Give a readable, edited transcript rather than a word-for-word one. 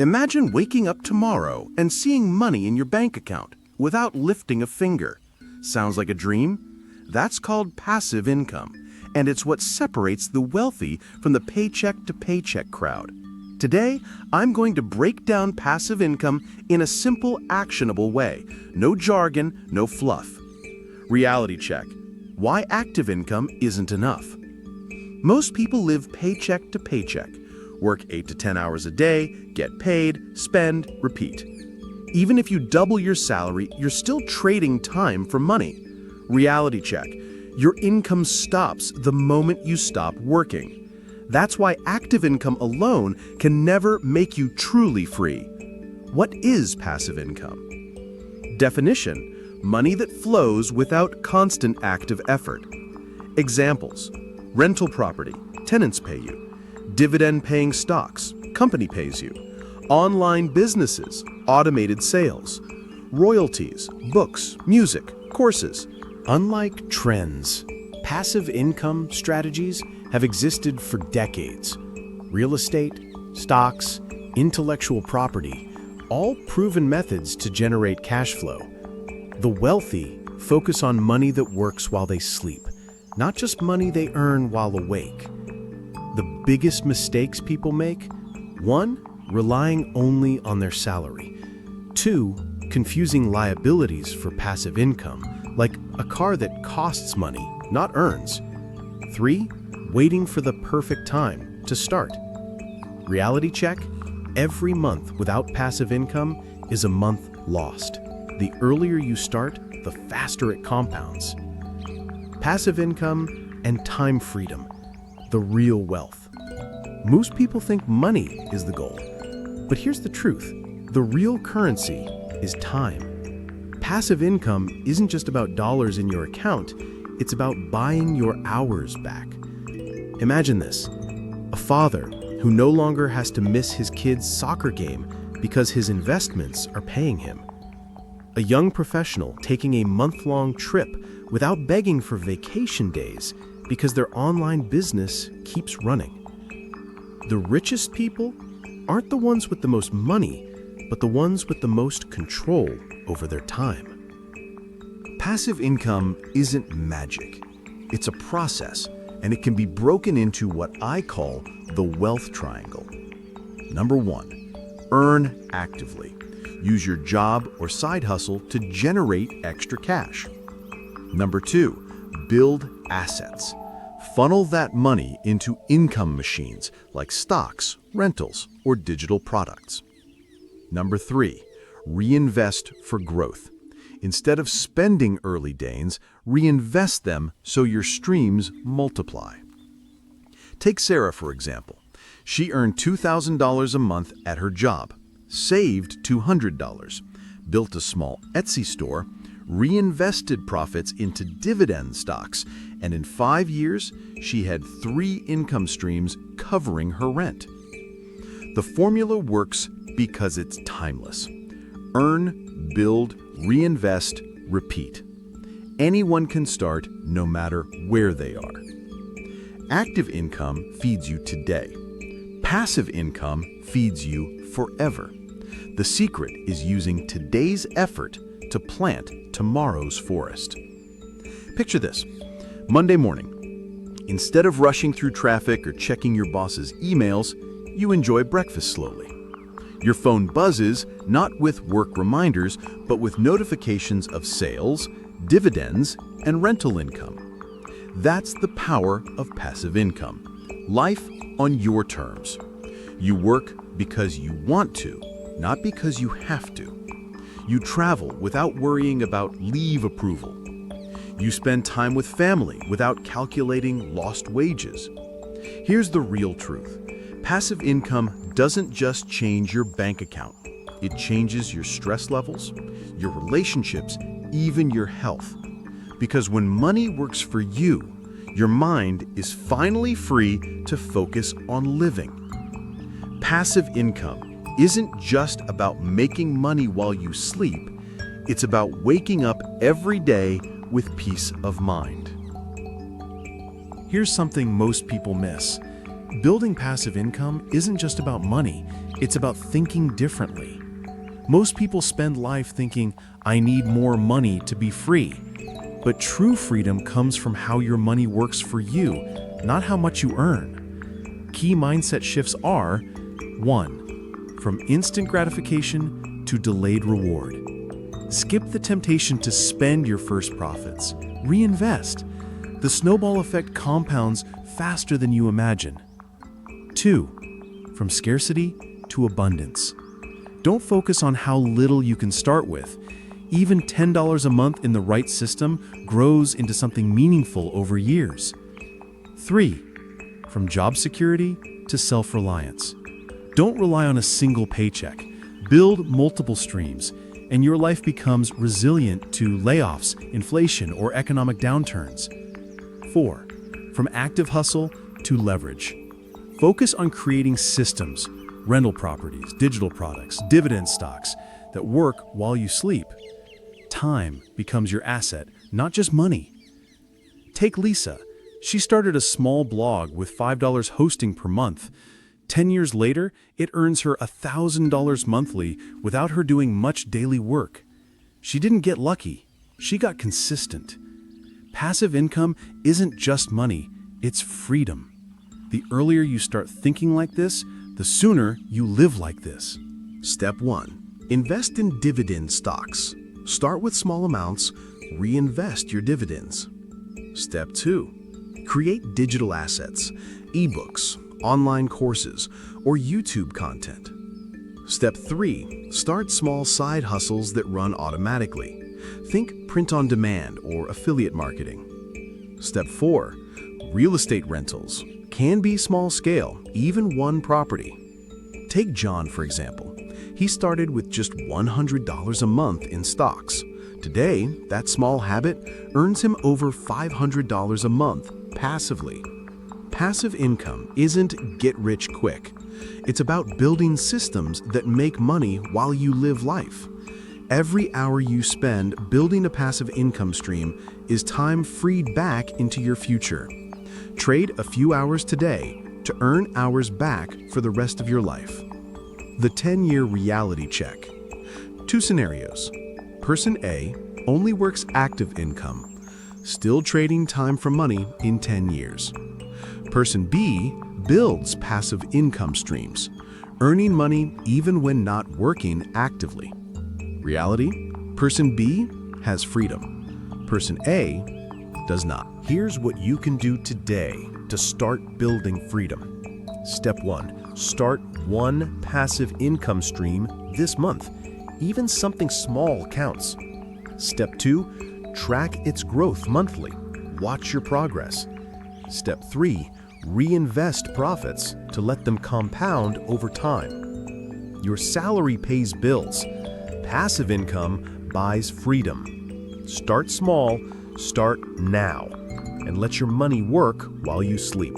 Imagine waking up tomorrow and seeing money in your bank account without lifting a finger. Sounds like a dream? That's called passive income, and it's what separates the wealthy from the paycheck-to-paycheck crowd. Today, I'm going to break down passive income in a simple, actionable way. No jargon, no fluff. Reality check. Why active income isn't enough. Most people live paycheck to paycheck. Work 8 to 10 hours a day, get paid, spend, repeat. Even if you double your salary, you're still trading time for money. Reality check. Your income stops the moment you stop working. That's why active income alone can never make you truly free. What is passive income? Definition: money that flows without constant active effort. Examples: rental property, tenants pay you. Dividend-paying stocks, company pays you. Online businesses, automated sales. Royalties, books, music, courses. Unlike trends, passive income strategies have existed for decades. Real estate, stocks, intellectual property, all proven methods to generate cash flow. The wealthy focus on money that works while they sleep, not just money they earn while awake. The biggest mistakes people make: 1. Relying only on their salary. 2. Confusing liabilities for passive income, like a car that costs money, not earns. 3. Waiting for the perfect time to start. Reality check: every month without passive income is a month lost. The earlier you start, the faster it compounds. Passive income and time freedom, the real wealth. Most people think money is the goal, but here's the truth: the real currency is time. Passive income isn't just about dollars in your account, it's about buying your hours back. Imagine this: a father who no longer has to miss his kid's soccer game because his investments are paying him. A young professional taking a month-long trip without begging for vacation days because their online business keeps running. The richest people aren't the ones with the most money, but the ones with the most control over their time. Passive income isn't magic. It's a process, and it can be broken into what I call the wealth triangle. Number 1, earn actively. Use your job or side hustle to generate extra cash. Number 2, build assets. Funnel that money into income machines like stocks, rentals, or digital products. Number 3, reinvest for growth. Instead of spending early gains, reinvest them so your streams multiply. Take Sarah, for example. She earned $2,000 a month at her job, saved $200, built a small Etsy store, reinvested profits into dividend stocks, and in 5 years, she had 3 income streams covering her rent. The formula works because it's timeless. Earn, build, reinvest, repeat. Anyone can start no matter where they are. Active income feeds you today. Passive income feeds you forever. The secret is using today's effort to plant tomorrow's forest. Picture this: Monday morning. Instead of rushing through traffic or checking your boss's emails, you enjoy breakfast slowly. Your phone buzzes not with work reminders, but with notifications of sales, dividends, and rental income. That's the power of passive income. Life on your terms. You work because you want to, not because you have to. You travel without worrying about leave approval. You spend time with family without calculating lost wages. Here's the real truth. Passive income doesn't just change your bank account. It changes your stress levels, your relationships, even your health. Because when money works for you, your mind is finally free to focus on living. Passive income isn't just about making money while you sleep. It's about waking up every day with peace of mind. Here's something most people miss. Building passive income isn't just about money, It's about thinking differently. Most people spend life thinking, I need more money to be free. But true freedom comes from how your money works for you, not how much you earn. Key mindset shifts are: 1. From instant gratification to delayed reward. Skip the temptation to spend your first profits. Reinvest. The snowball effect compounds faster than you imagine. 2. From scarcity to abundance. Don't focus on how little you can start with. Even $10 a month in the right system grows into something meaningful over years. 3. From job security to self-reliance. Don't rely on a single paycheck. Build multiple streams, and your life becomes resilient to layoffs, inflation, or economic downturns. 4. From active hustle to leverage. Focus on creating systems, rental properties, digital products, dividend stocks that work while you sleep. Time becomes your asset, not just money. Take Lisa. She started a small blog with $5 hosting per month. 10 years later, it earns her $1,000 monthly without her doing much daily work. She didn't get lucky. She got consistent. Passive income isn't just money, it's freedom. The earlier you start thinking like this, the sooner you live like this. Step 1. Invest in dividend stocks. Start with small amounts, reinvest your dividends. Step 2. Create digital assets, ebooks, online courses, or YouTube content. Step 3. Start small side hustles that run automatically. Think print on demand or affiliate marketing. Step 4. Real estate rentals can be small scale, even one property. Take John, for example. He started with just $100 a month in stocks. Today, that small habit earns him over $500 a month passively. Passive income isn't get rich quick. It's about building systems that make money while you live life. Every hour you spend building a passive income stream is time freed back into your future. Trade a few hours today to earn hours back for the rest of your life. The 10-year reality check. 2 scenarios. Person A only works active income, still trading time for money in 10 years. Person B builds passive income streams, earning money even when not working actively. Reality: Person B has freedom. Person A does not. Here's what you can do today to start building freedom. Step 1. Start one passive income stream this month. Even something small counts. Step 2. Track its growth monthly. Watch your progress. Step 3. Reinvest profits to let them compound over time. Your salary pays bills. Passive income buys freedom. Start small, start now, and let your money work while you sleep.